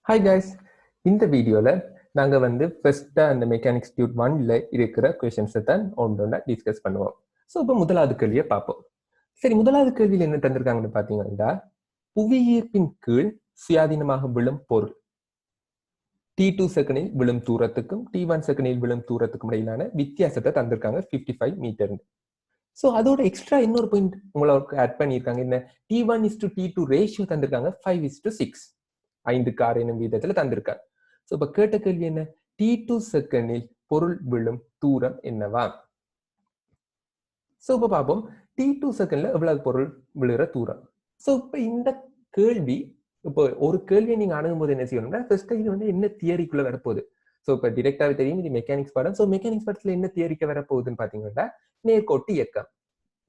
Hi guys, இந்த வீடியோல நாங்க ஃபர்ஸ்டா அந்த மெக்கானிக்ஸ் டியூட் 1ல இருக்கிற கொஸ்டின்ஸை தான் ஒன்றா டிஸ்கஸ் பண்ணுவோம். ஸோ இப்போ முதலாவது கேள்வியை பார்ப்போம். சரி, முதலாவது கேள்வியில் என்ன தந்திருக்காங்கன்னு பார்த்தீங்கன்னா, புவியீர்ப்பின் கீழ் சுயாதீனமாக விழும் பொருள் T2 செகண்டில் விழும் தூரத்துக்கும் T1 செகண்டில் விழும் தூரத்துக்கும் இடையிலான வித்தியாசத்தை தந்திருக்காங்க 55 மீட்டர். ஸோ அதோட எக்ஸ்ட்ரா இன்னொரு பாயிண்ட் உங்களுக்கு ஆட் பண்ணியிருக்காங்க. என்ன T1:T2 ரேஷியோ தந்திருக்காங்க 5:6, 5:6 எனும் விதத்துல தந்திருக்காங்க. ஸோ இப்ப கேட்ட கேள்வி என்ன, T2 செகண்டில் பொருள் விழும் தூரம் என்னவா? ஸோ இப்ப பார்ப்போம், T2 செகண்ட்ல எவ்வளவு பொருள் விழுகிற தூரம். ஸோ இப்ப இந்த கேள்வி, இப்போ ஒரு கேள்வியை நீங்க அணுகும் போது என்ன செய்யணும்னா, ஃபர்ஸ்ட் இது என்ன தியரிக்குள்ள வரப்போகுது. ஸோ இப்ப டிரெக்டாவே தெரியும் இது மெக்கானிக்ஸ் பாடம். ஸோ மெக்கானிக்ஸ் பாடத்துல என்ன தியரிக்க வரப்போகுதுன்னு பாத்தீங்கன்னா, நேர்கோட்டு இயக்கம்,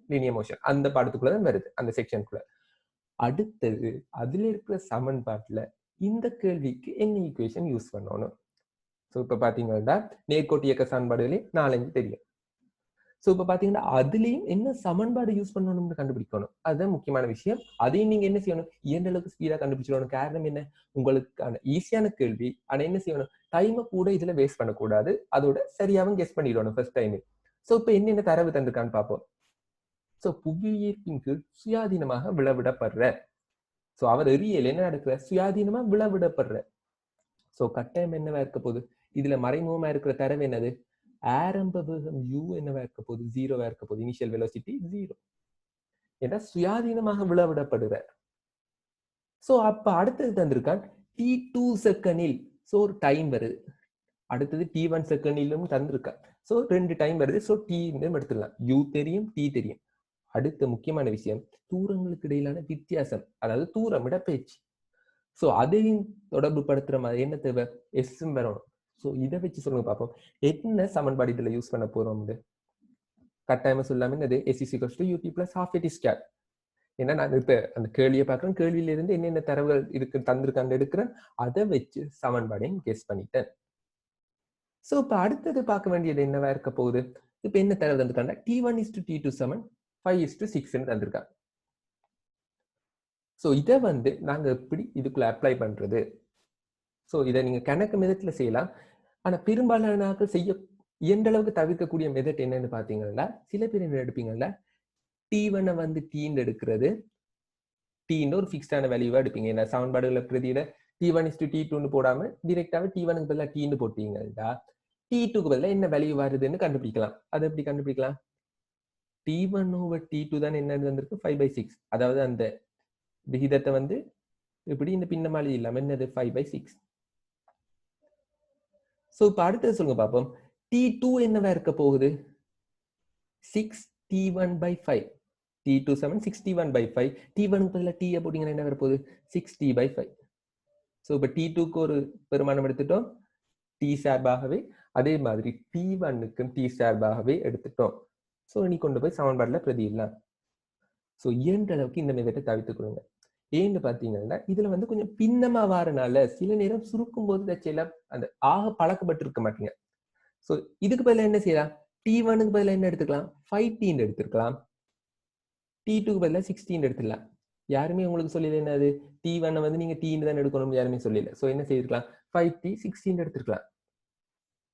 லீனியர் மோஷன், அந்த பாடத்துக்குள்ளதான் வருது, அந்த செக்ஷனுக்குள்ள. அடுத்தது அதுல இருக்கிற சமன்பாட்டுல இந்த கேள்விக்கு என்ன ஈக்குவேஷன் யூஸ் பண்ணணும். ஸோ இப்ப பாத்தீங்கன்னா நேர்கோட்டு இயக்க சமன்பாடுகளே 4-5 தெரியும். ஸோ இப்ப பாத்தீங்கன்னா அதுலயும் என்ன சமன்பாடு யூஸ் பண்ணணும்னு கண்டுபிடிக்கணும். அதுதான் முக்கியமான விஷயம். அதையும் நீங்க என்ன செய்யணும், இயன்ற அளவுக்கு ஸ்பீடா கண்டுபிடிச்சிடணும். காரணம் என்ன, உங்களுக்கான ஈஸியான கேள்வி. ஆனா என்ன செய்யணும், டைமை கூட இதுல வேஸ்ட் பண்ணக்கூடாது. அதோட சரியாவும் கெஸ் பண்ணிடணும் ஃபர்ஸ்ட் டைம். ஸோ இப்ப என்னென்ன தரவு தந்திருக்கான்னு பார்ப்போம். ஸோ புவியீர்ப்பின் கீழ் சுயாதீனமாக விழவிடப்படுற, ஸோ அவர் எரியல் என்ன நடக்கிற, சுயாதீனமா விழவிடப்படுற. ஸோ கட்டாயம் என்னவா இருக்க போகுது, இதுல மறைமுகமா இருக்கிற தரவு என்னது, ஆரம்ப வேகம் u என்னவா இருக்க போகுது, 0வா இருக்க போகுது. இனிஷியல் வெலோசிட்டி 0, ஏன்னா சுயாதீனமாக விழவிடப்படுற. ஸோ அப்ப அடுத்தது தந்திருக்கான் T2 செகண்டில். ஸோ ஒரு டைம் வருது. அடுத்தது T1 செகண்டிலும் தந்திருக்கான். ஸோ 2 டைம் வருது. ஸோ T எடுத்துடலாம், u தெரியும், T தெரியும். அடுத்த முக்கியமான விஷயம், தூரங்களுக்கு இடையிலான வித்தியாசம், அதாவது தூரம் இடப்பெயர்ச்சி. ஸோ அதையும் தொடர்பு படுத்துற மாதிரி என்ன தேவை, எஸ்ஸும் வரணும். ஸோ இதை வச்சு சொல்லுங்க பார்ப்போம், என்ன சமன்பாடு இதுல யூஸ் பண்ண போறோம். கட்டாயமா சொல்லாம என்னது, s=ut + ½ ஏன்னா நான் இப்ப அந்த கேள்வியை பார்க்குறேன், கேள்வியில இருந்து என்னென்ன தரவுகள் இருக்கு தந்திருக்காங்க எடுக்கிறேன், அதை வச்சு சமன்பாடையும் கெஸ் பண்ணிட்டேன். ஸோ இப்ப அடுத்தது பார்க்க வேண்டியது என்னவா இருக்க போகுது. இப்ப என்ன தரவு தந்திருக்காங்க, T1:T2 = 5:6 தந்திருக்காங்க. ஸோ இதை நாங்க எப்படி இதுக்குள்ள அப்ளை பண்றது. ஸோ இதை நீங்க கணக்கு மெதட்ல செய்யலாம். ஆனா பெரும்பாலான செய்ய இயன்ற அளவுக்கு தவிர்க்கக்கூடிய மெதட் என்னன்னு பாத்தீங்கன்னா, சில பேர் என்ன எடுப்பீங்கல்ல, T1 டீன்னு எடுக்கிறது, டீன்னு ஒரு ஃபிக்ஸ்டான வேல்யூவா எடுப்பீங்க. ஏன்னா சமன்பாடுகளை பிரதியிட T1:T2 போடாம டிரெக்டாவே T1க்கு பதிலாக டீன்னு போட்டீங்கன்னா, T2க்கு பதிலாக என்ன வேல்யூ வருதுன்னு கண்டுபிடிக்கலாம். அதை எப்படி கண்டுபிடிக்கலாம், T1/T2 தான் என்ன வந்திருக்கு, 5/6. அதாவது அந்த விகிதத்தை இப்படி இந்த பின்னமாளி இல்லாம என்னது 5/6. ஸோ இப்ப அடுத்தது சொல்லுங்க பார்ப்போம், T2 என்னவா இருக்க போகுது, 6T1/5. T2 = 6T1/5. T1க்கு பதிலாக T போட்டீங்கன்னா என்ன வரப்போகுது, 6T/5. ஸோ இப்போ T2க்கு ஒரு பெருமானம் எடுத்துட்டோம், T சார்பாகவே. அதே மாதிரி T1க்கும் T சார்பாகவே எடுத்துட்டோம். ஸோ நீ கொண்டு போய் சமன்பாடுல பிரதியிடலாம். ஸோ இயன்ற அளவுக்கு இந்த மெதட்டை தவிர்த்துக் கொள்ளுங்க. ஏன்னு பாத்தீங்கன்னா இதுல கொஞ்சம் பின்னமா வாரனால சில நேரம் சுருக்கும் போது தச்சையில அந்த ஆக பழக்கப்பட்டு இருக்க மாட்டீங்க. ஸோ இதுக்கு பதிலாக என்ன செய்யலாம், T1க்கு பதிலாக என்ன எடுத்துக்கலாம், 5T எடுத்துக்கலாம். T2க்கு பதிலாக 16 எடுத்துக்கலாம். யாருமே உங்களுக்கு சொல்லல என்னது, T1 நீங்க T தான் எடுக்கணும் யாருமே சொல்லல. ஸோ என்ன செய்திருக்கலாம், 5T 16 எடுத்துருக்கலாம்.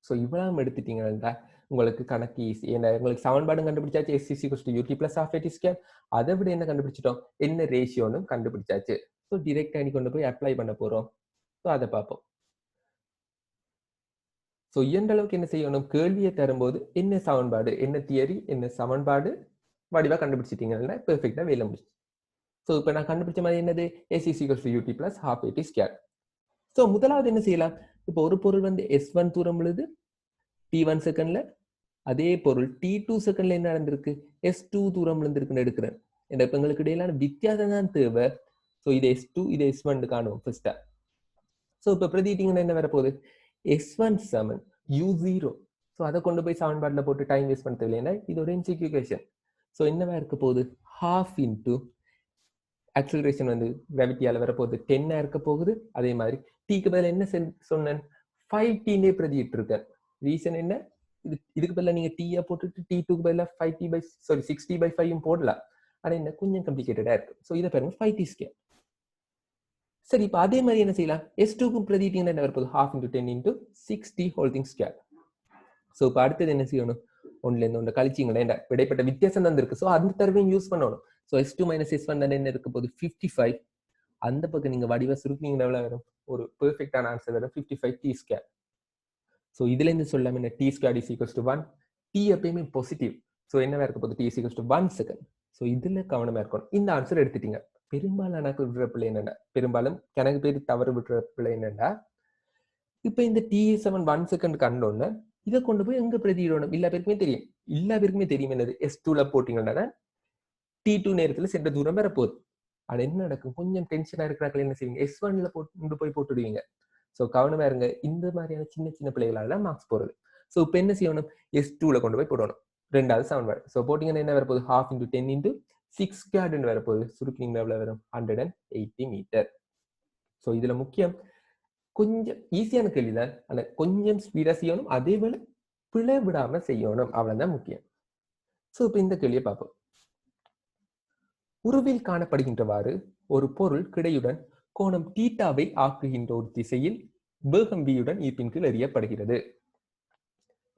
ஸோ இவ்வளவு எடுத்துட்டீங்கன்னா உங்களுக்கு கணக்கு ஈஸி. ஏன்னா உங்களுக்கு சமன்பாடு கண்டுபிடிச்சாச்சு, s=ut + ½ அதை விட என்ன கண்டுபிடிச்சிட்டோம், என்ன ரேஷியோன்னு கண்டுபிடிச்சாச்சு. ஸோ டிரெக்டா கொண்டு போய் அப்ளை பண்ண போறோம். ஸோ அதை பார்ப்போம். ஸோ இயன்ற அளவுக்கு என்ன செய்யணும், கேள்வியை தரும்போது என்ன சமன்பாடு, என்ன தியரி, என்ன சமன்பாடு வடிவா கண்டுபிடிச்சிட்டீங்கன்னா பெர்ஃபெக்டா வேலை முடிச்சு. ஸோ இப்போ நான் கண்டுபிடிச்ச மாதிரி என்னது, s=ut + ½ ஸோ முதலாவது என்ன செய்யலாம், இப்போ ஒரு பொருள் S1 தூரம் விழுது T1 செகண்ட்ல, அதே பொருள் T2 செகண்ட்ல என்ன நடந்திருக்கு, S2 தூரம் விழுந்திருக்குன்னு எடுக்கிறேன். இப்ப எங்களுக்கு இடையிலான வித்தியாசம் தான் தேவை. ஸோ இது S2 இது S1 காணுவோம் ஃபர்ஸ்டா. ஸோ இப்போ பிரதிட்டீங்கன்னா என்ன வரப்போகுது, S1 = u0. ஸோ அதை கொண்டு போய் சமன்பாட்டில் போட்டு டைம் வேஸ்ட் பண்ண தேவையில்லை. இது ஒரு MCQ கொஸ்டின். ஸோ என்னவா இருக்க போகுது, ½ இன்டூ ஆக்சலரேஷன் கிராவிட்டியால வரப்போகுது 10 இருக்க போகுது. அதே மாதிரி Tக்கு பதில் என்ன சொன்னேன், 5T பிரதிட்டு இருக்கேன். ரீசன் என்ன, இதுக்கு பதிலாக நீங்க T போட்டுட்டு T2க்கு பதிலாக 6T/5 போடலாம். ஆனா என்ன கொஞ்சம் காம்ப்ளிகேட்டடா இருக்கு. ஸோ இதை பாருங்க 5T². சரி, இப்போ அதே மாதிரி என்ன செய்யலாம்? S2க்கும் பிரதிட்டீங்கன்னா என்ன வரப்போகுது? 1/2 into 10 into 6t whole thing square. So இப்போ அடுத்தது என்ன செய்யணும்? ஒன்றுலேருந்து ஒன்று கழிச்சிங்களேன், இந்த இடைப்பட்ட வித்தியாசம் தான் இருக்கு. ஸோ அந்த தடவையும் யூஸ் பண்ணணும். ஸோ S2 minus S1 தான் என்ன இருக்க போகுது? 55. அந்த பக்கம் நீங்க வடிவா சுருக்கினீங்கன்னா எவ்வளவு வரும்? ஒரு பெர்ஃபெக்டான ஆன்சர் வரும் 55t ஸ்கொயர். ஸோ இதுல இருந்து சொல்லாம என்ன? t square is equals to 1. t எப்பயுமே பாசிட்டிவ். ஸோ என்னவா இருக்க போகுது? t is equals to 1 second. So இதுல கவனமா இருக்கணும். இந்த ஆன்சர் எடுத்துட்டீங்க. பெரும்பாலான விடுற பிள்ளை என்னன்னா, பெரும்பாலும் கணக்கு பேர் தவறு விடுற பிள்ளை என்னன்னா, இப்ப இந்த t7 1 செகண்ட் கண்டோன்னு இதை கொண்டு போய் எங்க பிரதியிடணும்? எல்லா பேருக்குமே தெரியும் என்னது? S2ல போட்டீங்கன்னா t2 நேரத்துல சென்ற தூரம் வரப்போகுது. அது என்ன நடக்கும்? கொஞ்சம் டென்ஷனா இருக்கிறார்கள் என்ன செய்வீங்க? S1ல கொண்டு போய் போட்டுடுவீங்க. ஸோ கவனமா இருங்க. இந்த மாதிரியான சின்ன சின்ன பிள்ளைகளால மார்க்ஸ் போறது. ஸோ இப்போ என்ன செய்யணும்? S2ல கொண்டு போய் போடணும். ரெண்டாவது சமன்பாடு. ஸோ போட்டீங்கன்னா என்ன வரப்போகுது? 1/2 into 10 into 6 squared வரப்போகுது. சுருக்கினீங்க எவ்வளவு வரும்? 180 மீட்டர். ஸோ இதுல முக்கியம் கொஞ்சம் ஈஸியான கேள்விதான். ஆனா கொஞ்சம் ஸ்பீடா செய்யணும். அதே போல பிழை விடாம செய்யணும். அவ்வளவுதான் முக்கியம். ஸோ இப்போ இந்த கேள்வியை பார்ப்போம். உருவில் காணப்படுகின்றவாறு ஒரு பொருள் கிடையுடன் கோணம் தீட்டாவை ஆக்குகின்ற ஒரு திசையில் வேகம் வியுடன் ஈர்ப்பின் கீழ் எறியப்படுகிறது.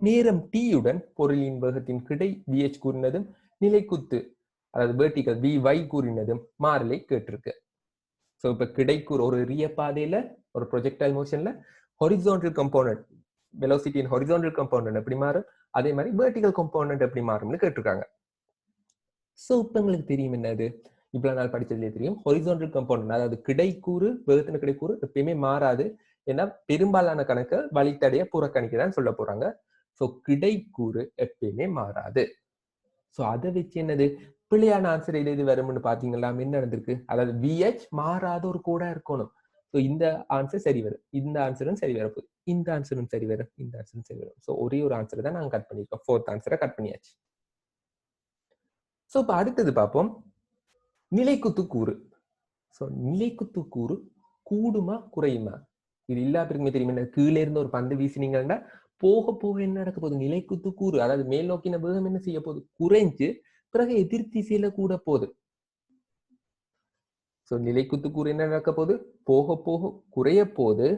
நேரம் t-யுடன் பொருளின் வேகத்தின் கிடை vh கூறினதும் நிலைக்குத்து அதாவது வெர்டிகல் vy கூறினதும் மாறலை கேட்டிருக்கு. ஸோ இப்ப கிடைக்கூறு ஒரு எரிய பாதையில ஒரு projectile மோஷன்ல horizontal component வெலோசிட்டியின் horizontal component எப்படி மாறும், அதே மாதிரி வெர்டிகல் கம்போனன்ட் எப்படி மாறும்னு கேட்டிருக்காங்க. ஸோ இப்போ உங்களுக்கு தெரியும் என்னது? இவ்வளவு நாள் படிச்சதுலேயே தெரியும். ஹொரிசோண்டல் கம்போனன்ட் அதாவது கிடைக்கூறு, வேகத்தின் கிடைக்கூறு எப்பயுமே மாறாது. ஏன்னா பெரும்பாலான கணக்கு வழித்தடைய புறக்கணிக்க தான் சொல்ல போறாங்க. ஸோ கிடைக்கூறு எப்பயுமே மாறாது. ஸோ அதை வச்சு என்னது பிள்ளையான ஆன்சர் எது வரும்னு பாத்தீங்களா? என்ன நடந்திருக்கு? அதாவது VH மாறாத ஒரு கோடா இருக்கணும். ஸோ இந்த ஆன்சர் சரி வரும், இந்த ஆன்சரும் சரி வரப்போகுது, இந்த ஆன்சரும் சரி வரும், இந்த ஆன்சரும் சரி வரும். ஸோ ஒரே ஒரு ஆன்சரை தான் நாங்கள் கட் பண்ணியிருக்கோம். 4th ஆன்சரை கட் பண்ணியாச்சு. ஸோ இப்போ அடுத்தது பார்ப்போம் நிலைக்குத்து கூறு. ஸோ நிலைக்குத்து கூறு கூடுமா குறையுமா? இது எல்லா பேருக்குமே தெரியும். என்ன? கீழே இருந்து ஒரு பந்து வீசினீங்கன்னா போக போக என்ன நடக்க போகுது? நிலைக்குத்து கூறு அதாவது மேல் நோக்கின வேகம் என்ன செய்ய போகுது? குறைஞ்சு பிறகு எதிர் திசையில கூட போகுது. ஸோ நிலைக்குத்து கூறு என்ன நடக்க போகுது? போக போக குறைய போகுது.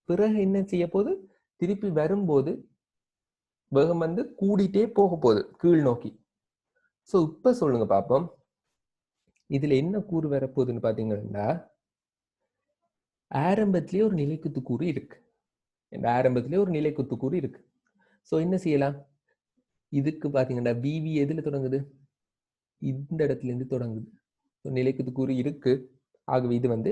பிறகு என்ன செய்ய போகுது? திருப்பி வரும்போது வேகம் வந்து கூடிட்டே போக போகுது கீழ் நோக்கி. ஸோ இப்ப சொல்லுங்க பாப்போம், இதுல என்ன கூறு வரப்போகுதுன்னு பாத்தீங்கன்னா, ஆரம்பத்திலேயே ஒரு நிலைக்குத்து கூறு இருக்கு. ஆரம்பத்திலேயே ஒரு நிலைக்குத்து கூறு இருக்கு. ஸோ என்ன செய்யலாம்? இதுக்கு பாத்தீங்கன்னா விவி எதுல தொடங்குது? இந்த இடத்துல இருந்து தொடங்குது. நிலைக்குத்து கூறு இருக்கு. ஆகவே இது வந்து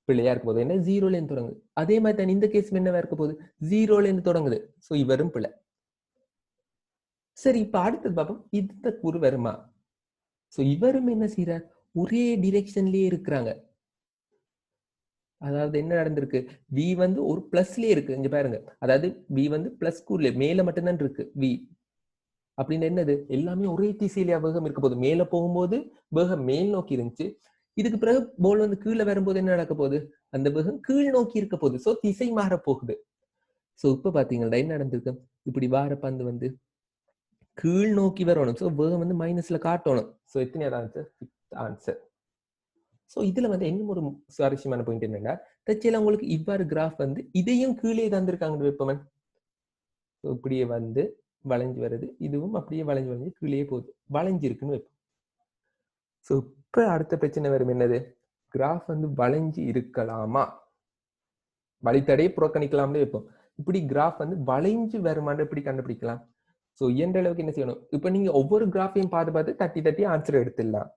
பிள்ளையா இருக்க போகுது. என்ன? 0ல இருந்து தொடங்குது. அதே மாதிரி தான் இந்த கேஸ் என்னவா இருக்க போகுது? 0ல இருந்து தொடங்குது. ஸோ இவரும் பிள்ளை. சரி, இப்ப அடுத்தது பார்ப்போம், இந்த கூறு வருமா? ஸோ இவரும் என்ன செய்யறார்? ஒரே டிரெக்ஷன்லயே இருக்கிறாங்க. அதாவது என்ன நடந்திருக்கு? வி வந்து ஒரு பிளஸ்லயே இருக்கு. இங்க பாருங்க, அதாவது வி வந்து பிளஸ் கூறுல மேல மட்டும்தான் இருக்கு வி. அப்படின்னு என்னது? எல்லாமே ஒரே திசையில வேகம் இருக்க போகுது. மேல போகும்போது வேகம் மேல் நோக்கி இருந்துச்சு. இதுக்கு பிறகு போல் வந்து கீழே வரும்போது என்ன நடக்க போகுது? அந்த வேகம் கீழ் நோக்கி இருக்க போகுது. சோ திசை மாற போகுது. சோ இப்ப பாத்தீங்கன்னா என்ன நடந்திருக்கு? இப்படி வார பந்து வந்து கீழ் நோக்கி வரணும். சோ வேகம் வந்து மைனஸ்ல காட்டணும். சோ எத்தனையாவது ஆன்சர்? 5th answer. சோ இதுல வந்து இன்னும் ஒரு சுவாரஸ்யமான பாயிண்ட் என்னன்னா, தச்சையில உங்களுக்கு இவ்வாறு கிராஃப் வந்து இதையும் கீழே தந்திருக்காங்க வெப்பமன். இப்படியே வந்து வளைஞ்சு வருது, இதுவும் அப்படியே வளைஞ்சு கீழே போகுது, வளைஞ்சிருக்குன்னு வைப்போம். ஸோ இப்ப அடுத்த பிரச்சனை வரும் என்னது? கிராஃப் வந்து வளைஞ்சு இருக்கலாமா, வழித்தடையை புறக்கணிக்கலாம்னு வைப்போம். இப்படி கிராஃப் வந்து வளைஞ்சு வருமானு எப்படி கண்டுபிடிக்கலாம்? ஸோ இயன்ற அளவுக்கு என்ன செய்யணும்? இப்ப நீங்க ஒவ்வொரு கிராஃபையும் பார்த்து தட்டி ஆன்சர் எடுத்துடலாம்.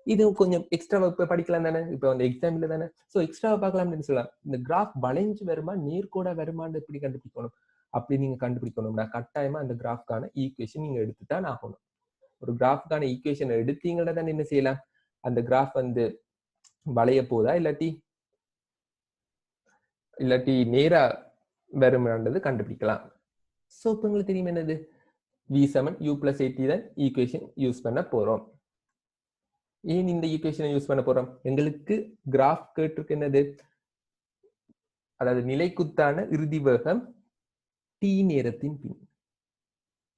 இது கொஞ்சம் எக்ஸ்ட்ரா படிக்கலாம் தானே, இப்ப வந்து எக்ஸாம்ல தானே. ஸோ எக்ஸ்ட்ரா பார்க்கலாம்னு சொல்லலாம். இந்த கிராஃப் வளைஞ்சு வருமா நேர்கோடா வருமானு எப்படி கண்டுபிடிக்கணும்? அப்படி நீங்க கண்டுபிடிக்கணும்னா கட்டாயமா அந்த கிராஃப்கான ஈக்குவேஷன் நீங்க எடுத்துதான் ஆகணும். ஒரு கிராஃப்கான ஈக்குவேஷன் எடுத்தீங்கன்னா தான் என்ன செய்யலாம்? அந்த கிராஃப் வந்து வளைய போதா இல்லாட்டி நேரா வருமானது கண்டுபிடிக்கலாம். ஸோ இப்போ உங்களுக்கு தெரியும் என்னது? V7 U plus 80 தான் ஈக்குவேஷன் யூஸ் பண்ண போறோம். ஏன் இந்த ஈக்குவேஷனை யூஸ் பண்ண போறோம்? எங்களுக்கு கிராஃப் கேட்டிருக்கு என்னது? அதாவது நிலைக்குத்தான இறுதி வேகம் t நேரத்தின் பின்.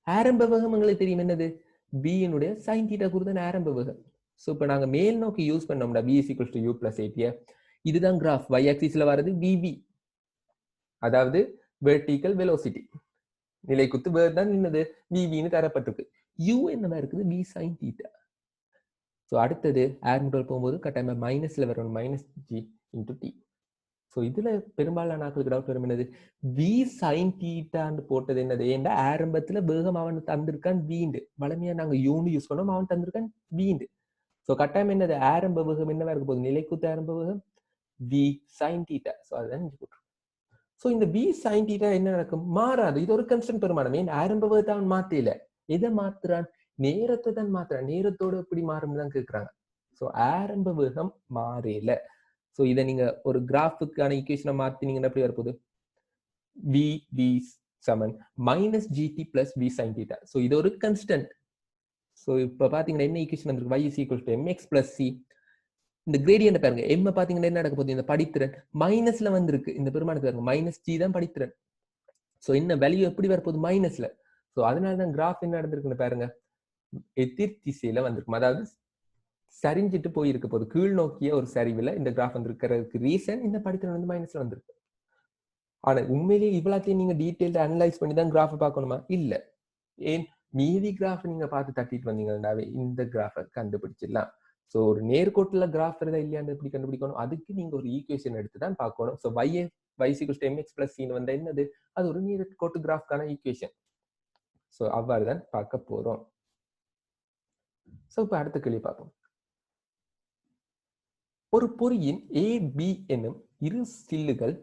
ஆரம்ப வேகம் எங்களுக்கு தெரியும் என்னது? b னுடைய sin θ கூறு தான் ஆரம்ப வேகம். ஸோ இப்போ நாங்க மேல் நோக்கி யூஸ் பண்ணோம்னா v is equals to U plus 80. இதுதான் கிராஃப். y ஆக்சிஸ்ல வர்றது vv, அதாவது வெர்டிகல் வெலோசிட்டி. நிலைக்குத்து வேர் தான் என்னது vvன்னு தரப்பட்டிருக்கு. u என்னவா இருக்குது v sin theta. ஸோ அடுத்தது ஏர் முதல் போகும்போது கட்டாயமா மைனஸ்ல வரணும், minus g into T. So இதுல பெரும்பாலான ஆக்களுக்கு டவுட் வரும் என்னது v sin thetaன்னு போட்டது என்னது, ஏன்டா ஆரம்பத்துல வேகம் அவன் தந்திருக்கான் வீண்டு, வளமையா நாங்க யூன்னு யூஸ் பண்ணோம், அவன் தந்திருக்கான் வீண்டு. ஸோ கட்டாயம் என்னது ஆரம்ப வேகம் என்னவா இருக்க போகுது, நிலைக்குத்து ஆரம்ப வேகம் v sin theta. ஸோ அதுதான் இங்க போட்டுரும். ஸோ இந்த v sin theta என்ன நடக்கும், மாறாது. இது ஒரு கன்ஸ்டன்ட் பெருமானம். ஏன் ஆரம்ப வேகத்தை அவன் மாத்தல, எதை மாத்துறான், நேரத்தை தான் மாத்துறான். நேரத்தோட எப்படி மாறும்னு தான் கேட்கறாங்க. ஸோ ஆரம்ப வேகம் மாறல. ஸோ இதை நீங்க ஒரு கிராஃபுக்கான ஈக்குவேஷனை மாத்தினீங்கன்னா எப்படி வரப்போகுது, v சமன் minus gt plus v sin theta. So இது ஒரு கன்ஸ்டன்ட். ஸோ இப்போ பாத்தீங்கன்னா என்ன ஈக்குவேஷன் வந்திருக்கு, y is equal to mx plus c. இந்த கிரேடியன்ட் பாருங்க, m பாத்தீங்கன்னா என்ன நடக்க போகுது, இந்த படித்திறன் மைனஸ்ல வந்திருக்கு. இந்த பெருமானத்தை பாருங்க, மைனஸ் ஜி தான் படித்திறன். ஸோ என்ன வேல்யூ எப்படி வரப்போகுது, மைனஸ்ல. ஸோ அதனாலதான் கிராஃப் என்ன நடந்திருக்குன்னு பாருங்க, எதிர் திசையில வந்திருக்கும். அதாவது சரிஞ்சிட்டு போயிருக்க போது, கீழ் நோக்கிய ஒரு சரிவுல இந்த கிராஃப் வந்திருக்கிறதுக்கு ரீசன் இந்த படித்திறன் வந்து மைனஸ்ல வந்திருக்கு. ஆனா உண்மையிலேயே இவ்வளத்தையும் நீங்க டீடைல்டா அனலைஸ் பண்ணி தான் கிராஃபை பார்க்கணுமா, இல்ல. ஏன் மீதி கிராஃப் நீங்க பார்த்து தட்டிட்டு வந்தீங்கன்னாவே இந்த கிராஃபை கண்டுபிடிச்சிடலாம். ஸோ ஒரு நேர்கோட்டுல கிராஃப் இருந்தா இல்லையான்னு எப்படி கண்டுபிடிக்கணும், அதுக்கு நீங்க ஒரு ஈக்குவேஷன் எடுத்து தான் பார்க்கணும். So y equals to mx plus c வந்து என்னது, அது ஒரு நேர்கோட்டு கிராஃப்கான ஈக்குவேஷன். ஸோ அவ்வாறு தான் பார்க்க போறோம். ஸோ இப்போ அடுத்த கேள்வி பார்ப்போம். ஒரு பொறியின் ஏ பி என்னும் இரு சில்லுகள்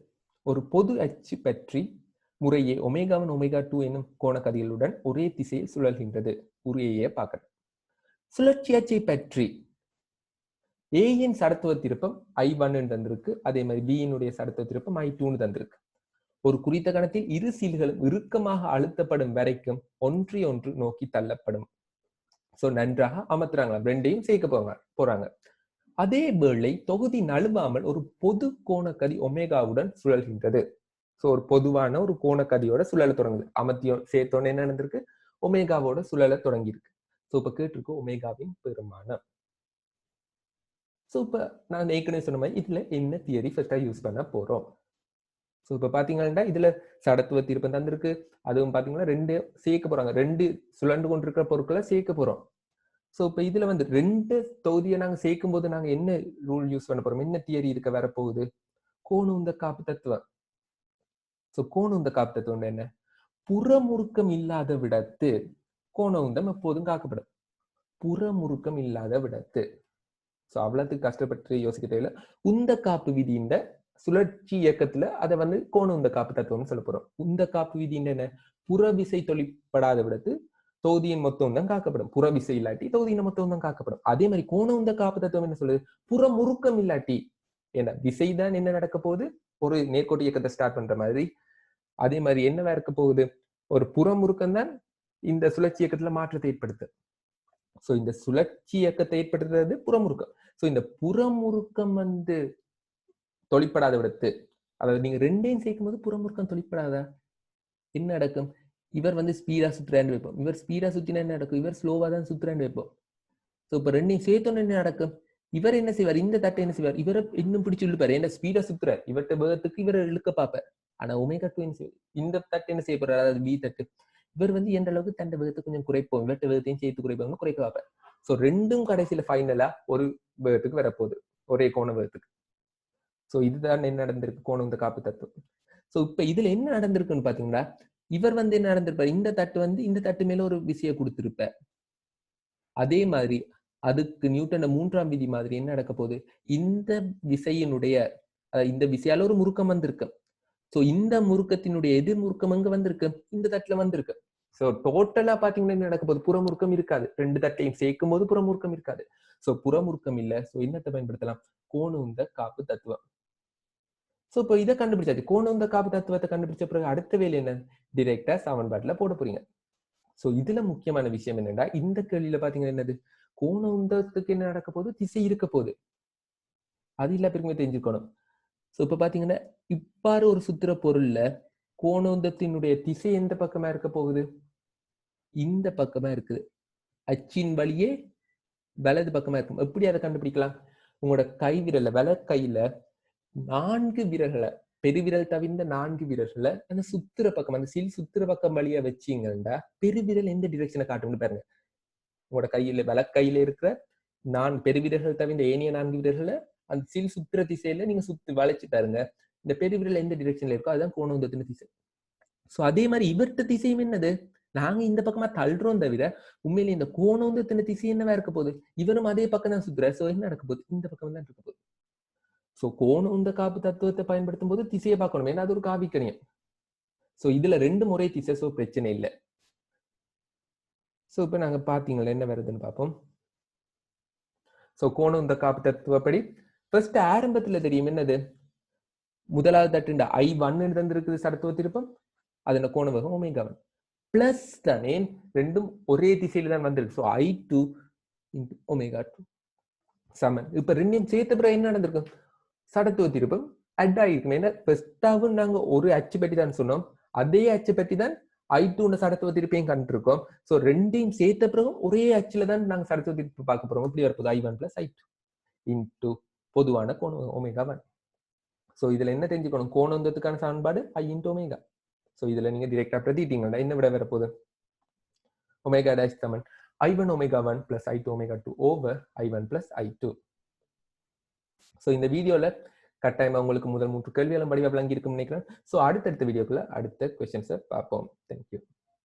ஒரு பொது அச்சு பற்றி முறையே ஒமேகா1 ஒமேகா2 என்னும் கோணக்கதிகளுடன் ஒரே திசையில் சுழல்கின்றது. ஒரு ஏயை பார்க்கணும். சுழற்சி அச்சை பற்றி ஏயின் சடத்துவ திருப்பம் I1 தந்திருக்கு, அதே மாதிரி பியினுடைய சடத்துவ திருப்பம் I2 தந்திருக்கு. ஒரு குறித்த கணத்தில் இரு சீல்களும் இறுக்கமாக அழுத்தப்படும் வரைக்கும் ஒன்றை ஒன்று நோக்கி தள்ளப்படும். சோ நன்றாக அமர்த்துறாங்களா, ரெண்டையும் சேர்க்க போறாங்க. அதே வேளை தொகுதி நழுவாமல் ஒரு பொது கோணக்கதி ஒமேகாவுடன் சுழல்கின்றது. சோ ஒரு பொதுவான ஒரு கோணக்கதியோட சுழல தொடங்குது. அமர்த்தியோ சேர்த்தோன்னு என்ன நடந்திருக்கு, ஒமேகாவோட சுழல தொடங்கி இருக்கு. சோ இப்ப கேட்டிருக்கு ஒமேகாவின் பெருமானம். சோ இப்ப நான் ஏற்கனவே சொன்ன மாதிரி இதுல என்ன தியரி ஃபர்ஸ்டா யூஸ் பண்ண போறோம். சோ இப்ப பாத்தீங்கன்னா இதுல சடத்துவ திருப்பம் தந்திருக்கு, அதுவும் பாத்தீங்கன்னா ரெண்டு சேர்க்க போறாங்க, ரெண்டு சுழண்டு கொண்டிருக்கிற பொருட்களை சேர்க்க போறோம். சோ இப்ப இதுல வந்து ரெண்டு தொகுதியை நாங்க சேர்க்கும் போது நாங்க என்ன ரூல் யூஸ் பண்ண போறோம், என்ன தியரி இருக்க வரப்போகுது, கோணுந்த காப்பு தத்துவம். சோ கோணுந்த காப்பு தத்துவம் என்ன, புறமுறுக்கம் இல்லாத விடத்து கோணவுந்தம் எப்போதும் காக்கப்படும். புறமுறுக்கம் இல்லாத விடத்து. சோ அவ்வளவுக்கு கஷ்டப்பட்டு யோசிக்க தேவையில்லை. உந்த காப்பு விதியின் சுழற்சி இயக்கத்துல அதை வந்து கோணுந்த காப்பு தத்துவம்னு சொல்ல போறோம். உந்த காப்பு விதியின் என்ன, புறவிசை தொழிற்படாத விடத்து தொகுதியின் மொத்தம் தான் காக்கப்படும். புறவிசை இல்லாட்டி தொகுதியின் மொத்தம் தான் காக்கப்படும். அதே மாதிரி கோணவுந்த காப்பு தத்துவம் என்ன சொல்லுது, புறமுறுக்கம் இல்லாட்டி, ஏன்னா விசைதான் என்ன நடக்க போகுது, ஒரு நேர்கோட்டு இயக்கத்தை ஸ்டார்ட் பண்ற மாதிரி. அதே மாதிரி என்னவா இருக்க போகுது, ஒரு புறமுறுக்கம் தான் இந்த சுழற்சி இயக்கத்துல மாற்றத்தை ஏற்படுத்து. சோ இந்த சுழற்சி இயக்கத்தை ஏற்படுத்துறது புறமுறுக்கம். சோ இந்த புறமுறுக்கம் வந்து தொழிற்படாத விடத்து, அதாவது நீங்க ரெண்டையும் சேர்க்கும் போது புறமுறுக்கம் தொழிற்படாதா, என்ன நடக்கும், இவர் வந்து ஸ்பீடா சுத்துறான்னு வைப்போம், இவர் ஸ்பீடா சுத்தினா என்ன நடக்கும், இவர் ஸ்லோவா தான் சுத்துறான்னு வைப்போம். சோ இப்ப ரெண்டையும் சேர்த்தோன்னு என்ன நடக்கும், இவர் என்ன செய்வார், இந்த தட்டை என்ன செய்வார், இவரை இன்னும் பிடிச்சு இழுப்பாரு, என்ன ஸ்பீடா சுத்துறாரு, இவர்கிட்ட வேகத்துக்கு இவரை இழுக்க பார்ப்பார். ஆனா ஒமேகா2 என்ன செய்வார், இந்த தட்டு என்ன செய்ய போறாரு, அதாவது பி தட்டு, இவர் வந்து எந்த அளவுக்கு தண்டை வேகத்தை கொஞ்சம் குறைப்போம், இவர்கிட்ட வேகத்தையும் சேர்த்து குறைப்போம்னு குறைக்க பார்ப்பார். சோ ரெண்டும் கடைசியில ஃபைனலா ஒரு வேகத்துக்கு வரப்போகுது, ஒரே கோண வேகத்துக்கு. சோ இதுதான் என்ன நடந்திருக்கு, கோணம் இந்த காப்பு தத்துவம். சோ இப்ப இதுல என்ன நடந்திருக்குன்னு பாத்தீங்கன்னா, இவர் வந்து என்ன நடந்திருப்பார், இந்த தட்டு வந்து இந்த தட்டு மேல ஒரு விசையை கொடுத்திருப்பார். அதே மாதிரி அதுக்கு நியூட்டன 3ஆம் விதி மாதிரி என்ன நடக்க போகுது, இந்த விசையினுடைய இந்த விசையால ஒரு முறுக்கம் வந்திருக்கு. சோ இந்த முறுக்கத்தினுடைய எதிர் முறுக்கம் எங்க வந்திருக்கு, இந்த தட்டுல வந்திருக்கு. சோ டோட்டலா பாத்தீங்கன்னா என்ன நடக்க போகுது, புறமுறுக்கம் இருக்காது, ரெண்டு தட்டையும் சேர்க்கும் போது புறமுறுக்கம் இருக்காது. சோ புறமுறுக்கம் இல்ல. சோ என்னத்தை பயன்படுத்தலாம், கோணுந்த காப்பு தத்துவம். சோ இப்போ இதை கண்டுபிடிச்சாச்சு, கோணுந்த காப்பு தத்துவத்தை கண்டுபிடிச்ச பிறகு அடுத்த வேலை என்ன, டிரெக்டா சமன்பாட்டுல போட போறீங்க. சோ இதுல முக்கியமான விஷயம் என்னன்னா, இந்த கேள்வியில பாத்தீங்கன்னா என்னது, கோணுந்தத்துக்கு என்ன நடக்க போகுது, திசை இருக்க போகுது, அது எல்லா பேருக்குமே தெரிஞ்சுக்கணும். சோ இப்ப பாத்தீங்கன்னா இப்பாறு ஒரு சுத்துற பொருள்ல கோணுந்தத்தினுடைய திசை எந்த பக்கமா இருக்க போகுது, இந்த பக்கமா இருக்குது, அச்சின் வழியே வலது பக்கமா இருக்கும். எப்படி அதை கண்டுபிடிக்கலாம், உங்களோட கை விரல்ல வலது கையில 4 விரல்களை பெருவிரல் தவிர்ந்த 4 விரல்களை அந்த சுத்துற பக்கம் அந்த சில் சுத்துற பக்கம் வழியா வச்சீங்கன்னா பெருவிரல் எந்த டிரெக்ஷனை காட்டும்னு பாருங்க. உங்களோட கையில வலக்கையில இருக்கிற பெருவிரல்கள் தவிர்ந்த ஏனைய 4 விரல்களை அந்த சில் சுத்துற திசையில நீங்க சுத்தி வளைச்சு பாருங்க. இந்த பெருவிரல் எந்த டிரெக்ஷன்ல இருக்கோ அதுதான் கோண உந்தத்தின் திசை. சோ அதே மாதிரி இவர்ட்ட திசையும் என்னது, நாங்க இந்த பக்கமா தள்ளுறோம் தவிர உண்மையிலே இந்த கோண உந்தத்தின் திசை என்னவா இருக்க போகுது, இவரும் அதே பக்கம் தான் சுத்துற. சோ என்ன நடக்க போகுது, இந்த பக்கம் தான் இருக்க போகுது. சோ கோண உந்த காப்பு தத்துவத்தை பயன்படுத்தும் போது திசையை பார்க்கணும், ஏன்னா அது ஒரு காவிக்கணியம். சோ இதுல 2 முறை திசை, சோ பிரச்சனை இல்லை. சோ இப்ப நாங்க பாத்தீங்களா என்ன வருதுன்னு பார்ப்போம். சோ கோண உந்த காப்பு தத்துவப்படி ஃபர்ஸ்ட் ஆரம்பத்துல தெரியும் என்னது, முதலாவது தட்டு I1 தந்திருக்குது சடத்துவ திருப்பம், அதன கோண வேகம் ஒமேகா1 பிளஸ் தானே ரெண்டும் ஒரே திசையில தான் வந்திருக்கு. சோ I2 into ஒமேகா2 சமன். இப்ப ரெண்டையும் சேர்த்த பிறகு என்ன நடந்திருக்கும், சடத்துவ திருப்பம் அட் ஆகிருக்கும். ஏன்னா ஃபர்ஸ்டாவும் நாங்க ஒரு அச்சு பற்றி தான் சொன்னோம், அதே அச்சு பற்றி தான் I2 சடத்துவ திருப்பையும் கண்டிருக்கோம். சோ ரெண்டையும் சேர்த்த பிறகு ஒரே அச்சுல தான் நாங்க சடத்துவ திருப்பு பார்க்க போறோம். இப்படி வரப்போகுது I1 plus I2 into பொதுவான கோணம் ஒமேகா1. சோ இதுல என்ன தெரிஞ்சுக்கணும், கோணத்துக்கான சமன்பாடு I into ஒமேகா. சோ இதுல நீங்க டைரக்டா பிரதிட்டீங்கன்னா என்ன விட வரப்போகுது, ஒமேகா டேஷ் சமன் I1 omega one plus I2 omega two over I1 plus I2. So இந்த வீடியோல கட்டாயமா உங்களுக்கு முதல் 3 கேள்விகளும் படிவா விளங்கி இருக்கும்னு நினைக்கிறேன். சோ அடுத்தடுத்த வீடியோக்குள்ள அடுத்த क्वेश्चंस பார்ப்போம். Thank you.